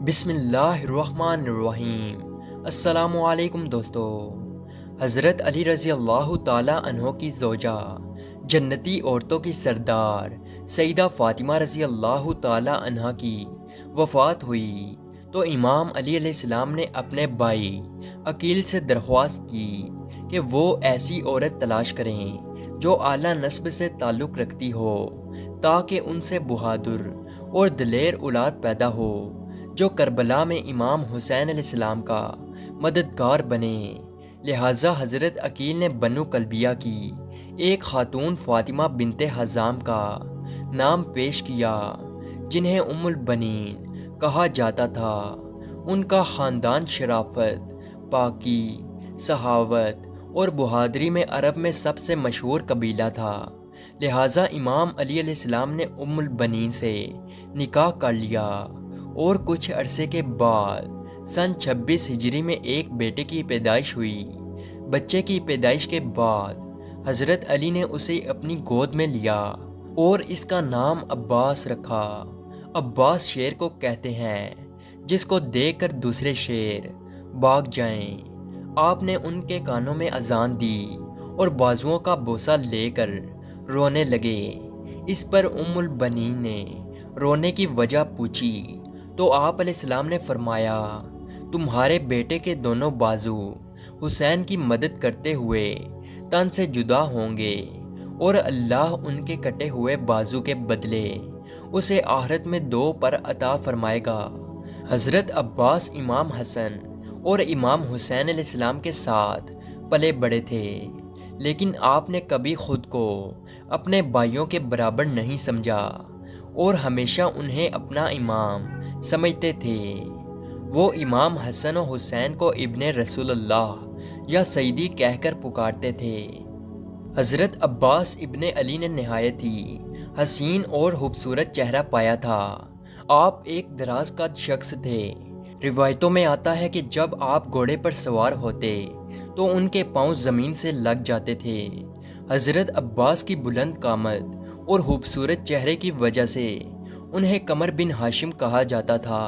بسم اللہ الرحمن الرحیم۔ السلام علیکم دوستو۔ حضرت علی رضی اللہ تعالی عنہ کی زوجہ، جنتی عورتوں کی سردار سیدہ فاطمہ رضی اللہ تعالی عنہ کی وفات ہوئی تو امام علی علیہ السلام نے اپنے بھائی عقیل سے درخواست کی کہ وہ ایسی عورت تلاش کریں جو اعلیٰ نسب سے تعلق رکھتی ہو تاکہ ان سے بہادر اور دلیر اولاد پیدا ہو جو کربلا میں امام حسین علیہ السلام کا مددگار بنے۔ لہٰذا حضرت عقیل نے بنو کلبیہ کی ایک خاتون فاطمہ بنت حزام کا نام پیش کیا جنہیں ام البنین کہا جاتا تھا۔ ان کا خاندان شرافت، پاکی، سخاوت اور بہادری میں عرب میں سب سے مشہور قبیلہ تھا۔ لہٰذا امام علی علیہ السلام نے ام البنین سے نکاح کر لیا اور کچھ عرصے کے بعد سن 26 ہجری میں ایک بیٹے کی پیدائش ہوئی۔ بچے کی پیدائش کے بعد حضرت علی نے اسے اپنی گود میں لیا اور اس کا نام عباس رکھا۔ عباس شیر کو کہتے ہیں جس کو دیکھ کر دوسرے شیر بھاگ جائیں۔ آپ نے ان کے کانوں میں اذان دی اور بازوؤں کا بوسہ لے کر رونے لگے۔ اس پر ام البنین نے رونے کی وجہ پوچھی تو آپ علیہ السلام نے فرمایا، تمہارے بیٹے کے دونوں بازو حسین کی مدد کرتے ہوئے تن سے جدا ہوں گے اور اللہ ان کے کٹے ہوئے بازو کے بدلے اسے آخرت میں 2 پر عطا فرمائے گا۔ حضرت عباس امام حسن اور امام حسین علیہ السلام کے ساتھ پلے بڑے تھے، لیکن آپ نے کبھی خود کو اپنے بھائیوں کے برابر نہیں سمجھا اور ہمیشہ انہیں اپنا امام سمجھتے تھے۔ وہ امام حسن و حسین کو ابن رسول اللہ یا سیدی کہہ کر پکارتے تھے۔ حضرت عباس ابن علی نے نہایت ہی حسین اور خوبصورت چہرہ پایا تھا۔ آپ ایک دراز قد شخص تھے۔ روایتوں میں آتا ہے کہ جب آپ گھوڑے پر سوار ہوتے تو ان کے پاؤں زمین سے لگ جاتے تھے۔ حضرت عباس کی بلند قامت اور خوبصورت چہرے کی وجہ سے انہیں قمر بن ہاشم کہا جاتا تھا۔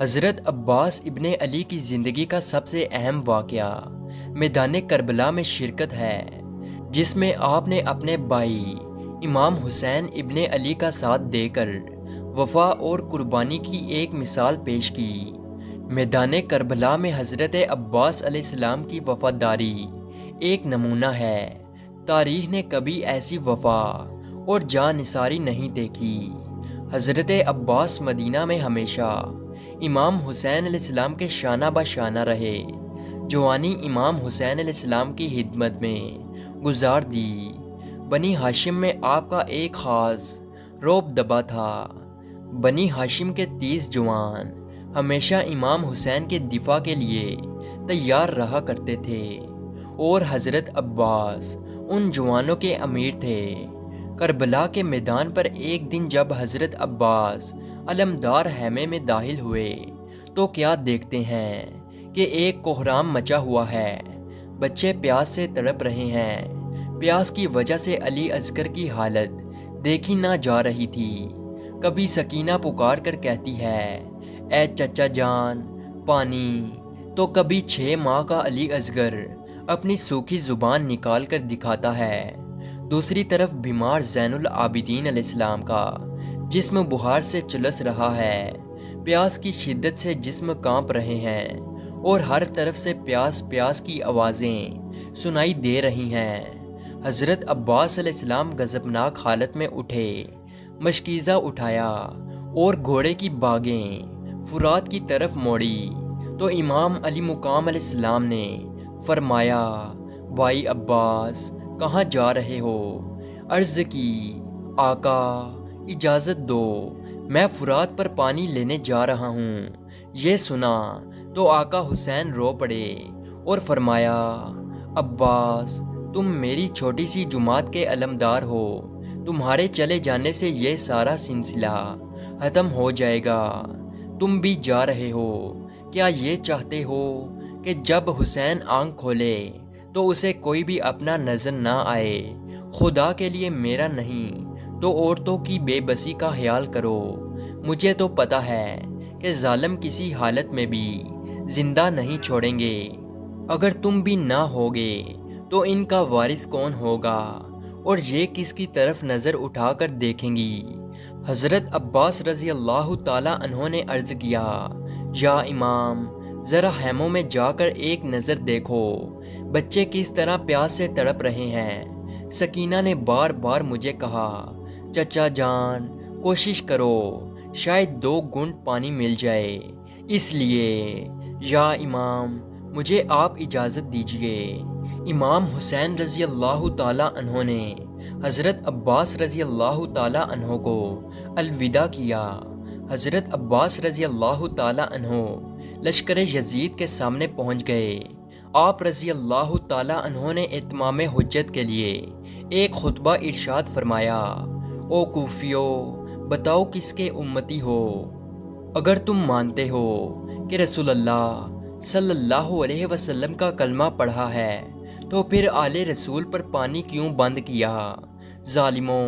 حضرت عباس ابن علی کی زندگی کا سب سے اہم واقعہ میدان کربلا میں شرکت ہے، جس میں آپ نے اپنے بھائی امام حسین ابن علی کا ساتھ دے کر وفا اور قربانی کی ایک مثال پیش کی۔ میدان کربلا میں حضرت عباس علیہ السلام کی وفاداری ایک نمونہ ہے۔ تاریخ نے کبھی ایسی وفا اور جانثاری نہیں دیکھی۔ حضرت عباس مدینہ میں ہمیشہ امام حسین علیہ السلام کے شانہ بہ شانہ رہے۔ جوانی امام حسین علیہ السلام کی خدمت میں گزار دی۔ بنی ہاشم میں آپ کا ایک خاص رعب دبا تھا۔ بنی ہاشم کے 30 جوان ہمیشہ امام حسین کے دفاع کے لیے تیار رہا کرتے تھے اور حضرت عباس ان جوانوں کے امیر تھے۔ کربلا کے میدان پر ایک دن جب حضرت عباس علمدار خیمے میں داخل ہوئے تو کیا دیکھتے ہیں کہ ایک کوہرام مچا ہوا ہے۔ بچے پیاس سے تڑپ رہے ہیں۔ پیاس کی وجہ سے علی اصغر کی حالت دیکھی نہ جا رہی تھی۔ کبھی سکینہ پکار کر کہتی ہے، اے چچا جان پانی، تو کبھی 6 ماہ کا علی اصغر اپنی سوکھی زبان نکال کر دکھاتا ہے۔ دوسری طرف بیمار زین العابدین علیہ السلام کا جسم بخار سے چلس رہا ہے۔ پیاس کی شدت سے جسم کانپ رہے ہیں اور ہر طرف سے پیاس پیاس کی آوازیں سنائی دے رہی ہیں۔ حضرت عباس علیہ السلام غضبناک حالت میں اٹھے، مشکیزہ اٹھایا اور گھوڑے کی باگیں فرات کی طرف موڑی تو امام علی مقام علیہ السلام نے فرمایا، بھائی عباس کہاں جا رہے ہو؟ عرض کی، آقا اجازت دو، میں فرات پر پانی لینے جا رہا ہوں۔ یہ سنا تو آقا حسین رو پڑے اور فرمایا، عباس تم میری چھوٹی سی جماعت کے علمدار ہو، تمہارے چلے جانے سے یہ سارا سلسلہ ختم ہو جائے گا۔ تم بھی جا رہے ہو، کیا یہ چاہتے ہو کہ جب حسین آنکھ کھولے تو اسے کوئی بھی اپنا نظر نہ آئے؟ خدا کے لیے میرا نہیں تو عورتوں کی بے بسی کا خیال کرو۔ مجھے تو پتہ ہے کہ ظالم کسی حالت میں بھی زندہ نہیں چھوڑیں گے۔ اگر تم بھی نہ ہوگے تو ان کا وارث کون ہوگا اور یہ کس کی طرف نظر اٹھا کر دیکھیں گی؟ حضرت عباس رضی اللہ تعالیٰ عنہ نے عرض کیا، یا امام، ذرا خیموں میں جا کر ایک نظر دیکھو، بچے کس طرح پیاس سے تڑپ رہے ہیں۔ سکینہ نے بار بار مجھے کہا، چچا جان کوشش کرو، شاید 2 گھونٹ پانی مل جائے، اس لیے یا امام مجھے آپ اجازت دیجیے۔ امام حسین رضی اللہ تعالیٰ عنہ نے حضرت عباس رضی اللہ تعالیٰ عنہ کو الوداع کیا۔ حضرت عباس رضی اللہ تعالیٰ عنہ لشکر یزید کے سامنے پہنچ گئے۔ آپ رضی اللہ تعالیٰ عنہ نے اتمام حجت کے لیے ایک خطبہ ارشاد فرمایا، او کوفیو، بتاؤ کس کے امتی ہو؟ اگر تم مانتے ہو کہ رسول اللہ صلی اللہ علیہ وسلم کا کلمہ پڑھا ہے تو پھر آل رسول پر پانی کیوں بند کیا؟ ظالموں،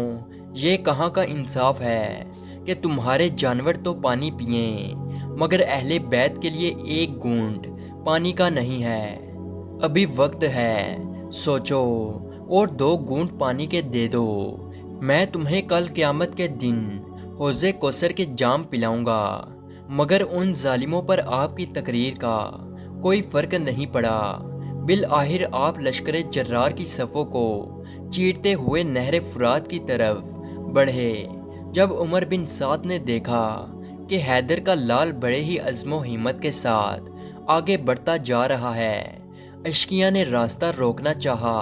یہ کہاں کا انصاف ہے کہ تمہارے جانور تو پانی پئیں مگر اہل بیت کے لیے 1 گھونٹ پانی کا نہیں ہے۔ ابھی وقت ہے، سوچو اور 2 گھونٹ پانی کے دے دو، میں تمہیں کل قیامت کے دن حوض کوثر کے جام پلاؤں گا۔ مگر ان ظالموں پر آپ کی تقریر کا کوئی فرق نہیں پڑا۔ بالآخر آپ لشکر جرار کی صفوں کو چیرتے ہوئے نہر فرات کی طرف بڑھے۔ جب عمر بن سعد نے دیکھا کہ حیدر کا لال بڑے ہی عزم و ہمت کے ساتھ آگے بڑھتا جا رہا ہے، اشقیاء نے راستہ روکنا چاہا۔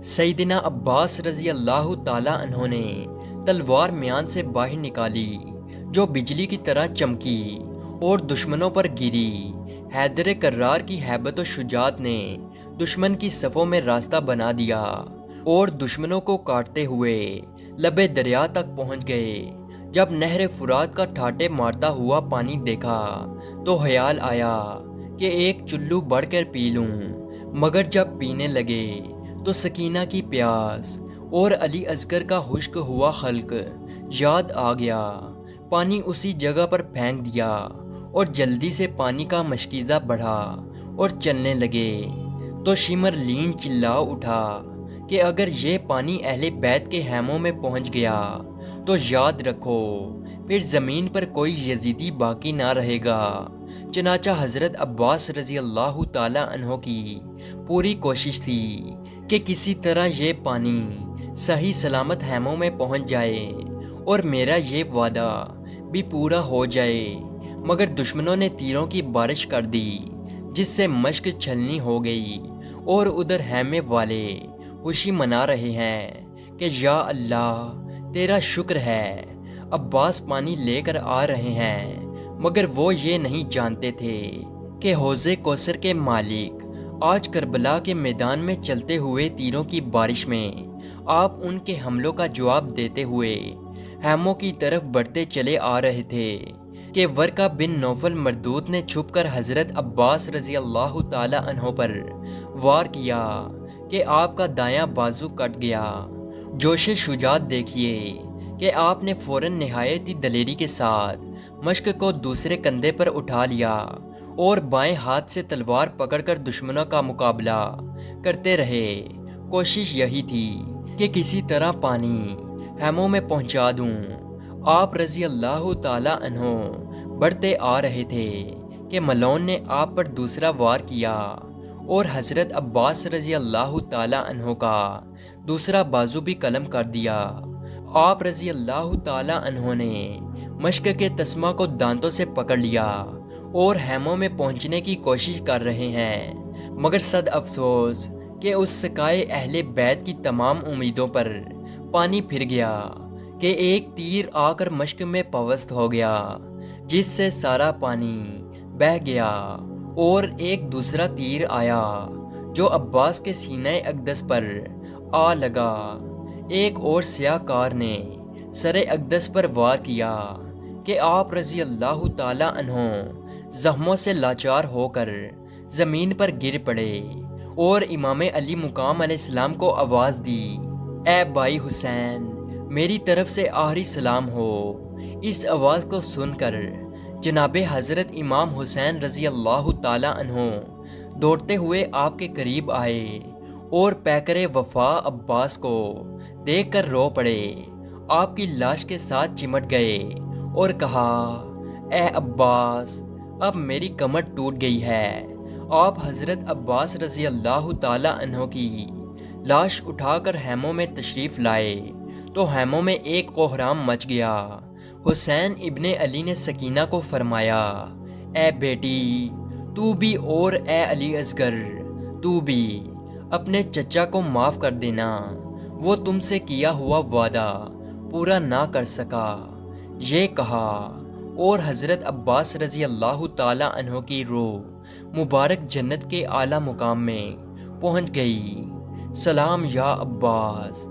سیدنا عباس رضی اللہ تعالیٰ عنہ نے تلوار میان سے باہر نکالی جو بجلی کی طرح چمکی اور دشمنوں پر گری۔ حیدر کرار کی ہیبت و شجاعت نے دشمن کی صفوں میں راستہ بنا دیا اور دشمنوں کو کاٹتے ہوئے لبے دریا تک پہنچ گئے۔ جب نہر فرات کا ٹھاٹے مارتا ہوا پانی دیکھا تو خیال آیا کہ ایک چلو بڑھ کر پی لوں، مگر جب پینے لگے تو سکینہ کی پیاس اور علی اصغر کا خشک ہوا خلق یاد آ گیا۔ پانی اسی جگہ پر پھینک دیا اور جلدی سے پانی کا مشکیزہ بڑھا اور چلنے لگے تو شمرلین چلا اٹھا کہ اگر یہ پانی اہل بیت کے خیموں میں پہنچ گیا تو یاد رکھو پھر زمین پر کوئی یزیدی باقی نہ رہے گا۔ چنانچہ حضرت عباس رضی اللہ تعالیٰ عنہ کی پوری کوشش تھی کہ کسی طرح یہ پانی صحیح سلامت خیموں میں پہنچ جائے اور میرا یہ وعدہ بھی پورا ہو جائے، مگر دشمنوں نے تیروں کی بارش کر دی جس سے مشق چھلنی ہو گئی اور ادھر خیمے والے خوشی منا رہے ہیں کہ یا اللہ تیرا شکر ہے، عباس پانی لے کر آ رہے ہیں۔ مگر وہ یہ نہیں جانتے تھے کہ حوض کوثر کے مالک آج کربلا کے میدان میں چلتے ہوئے تیروں کی بارش میں آپ ان کے حملوں کا جواب دیتے ہوئے خیموں کی طرف بڑھتے چلے آ رہے تھے کہ ورقہ بن نوفل مردود نے چھپ کر حضرت عباس رضی اللہ تعالی عنہ پر وار کیا کہ آپ کا دایاں بازو کٹ گیا۔ جوش شجاعت دیکھیے کہ آپ نے فوراً نہایت ہی دلیری کے ساتھ مشق کو دوسرے کندھے پر اٹھا لیا اور بائیں ہاتھ سے تلوار پکڑ کر دشمنوں کا مقابلہ کرتے رہے۔ کوشش یہی تھی کہ کسی طرح پانی خیموں میں پہنچا دوں۔ آپ رضی اللہ تعالی عنہ بڑھتے آ رہے تھے کہ ملعون نے آپ پر دوسرا وار کیا اور حضرت عباس رضی اللہ تعالی عنہ کا دوسرا بازو بھی قلم کر دیا۔ آپ رضی اللہ تعالی عنہ نے مشق کے تسمہ کو دانتوں سے پکڑ لیا اور خیموں میں پہنچنے کی کوشش کر رہے ہیں، مگر صد افسوس کہ اس سکائے اہل بیت کی تمام امیدوں پر پانی پھر گیا کہ ایک تیر آ کر مشق میں پوست ہو گیا جس سے سارا پانی بہہ گیا، اور ایک دوسرا تیر آیا جو عباس کے سینہ اقدس پر آ لگا۔ ایک اور سیاہ کار نے سر اقدس پر وار کیا کہ آپ رضی اللہ تعالی عنہ زخموں سے لاچار ہو کر زمین پر گر پڑے اور امام علی مقام علیہ السلام کو آواز دی، اے بھائی حسین، میری طرف سے آخری سلام ہو۔ اس آواز کو سن کر جناب حضرت امام حسین رضی اللہ تعالیٰ عنہ دوڑتے ہوئے آپ کے قریب آئے اور پیکر وفا عباس کو دیکھ کر رو پڑے، آپ کی لاش کے ساتھ چمٹ گئے اور کہا، اے عباس، اب میری کمر ٹوٹ گئی ہے۔ آپ حضرت عباس رضی اللہ تعالیٰ عنہ کی لاش اٹھا کر خیموں میں تشریف لائے تو خیموں میں ایک کوہرام مچ گیا۔ حسین ابن علی نے سکینہ کو فرمایا، اے بیٹی تو بھی، اور اے علی اصغر تو بھی اپنے چچا کو معاف کر دینا، وہ تم سے کیا ہوا وعدہ پورا نہ کر سکا۔ یہ کہا اور حضرت عباس رضی اللہ تعالیٰ عنہ کی روح مبارک جنت کے اعلیٰ مقام میں پہنچ گئی۔ سلام یا عباس،